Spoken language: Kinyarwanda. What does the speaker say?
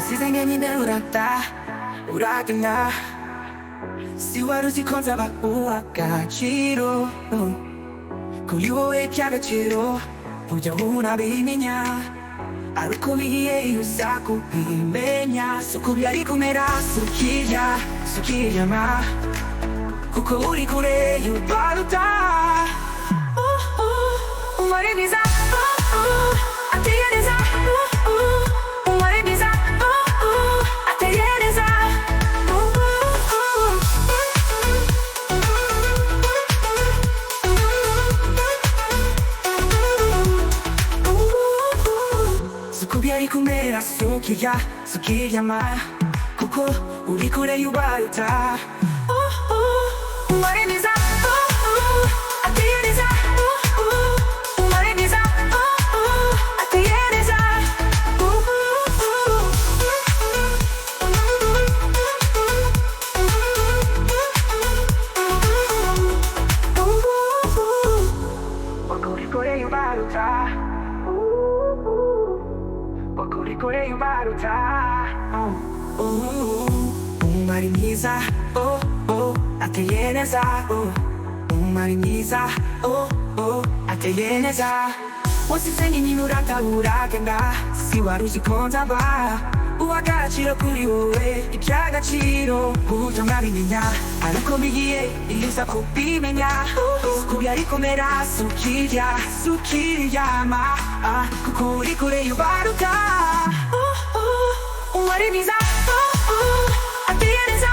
세상에 있는 우락이나 siwari uzikonza agaciro kuri wowe by'agaciro ujya unabimenya ariko bigiye uza kubimenya suko byari kumera sukiyama kuko uri kure y'ubaruta umwari mwiza ateye neza umwari mwiza ateye neza suko byari kumera sukiyama kuko uri kure y'ubaruta umwari mwiza ateye neza umwari mwiza ateye neza kuko uri kure y'ubaruta uri kure y'ubaruta umwari mwiza ateye neza umwari mwiza ateye neza wasize nyine uragenda siwari uzikonza uw'agaciro kuri wowe iby'agaciro ujya unabimenya ariko bigiye iyo uza kubimenya suko byari kumera sukiyama kuko uri kure y'ubaruta umwari mwiza ateye neza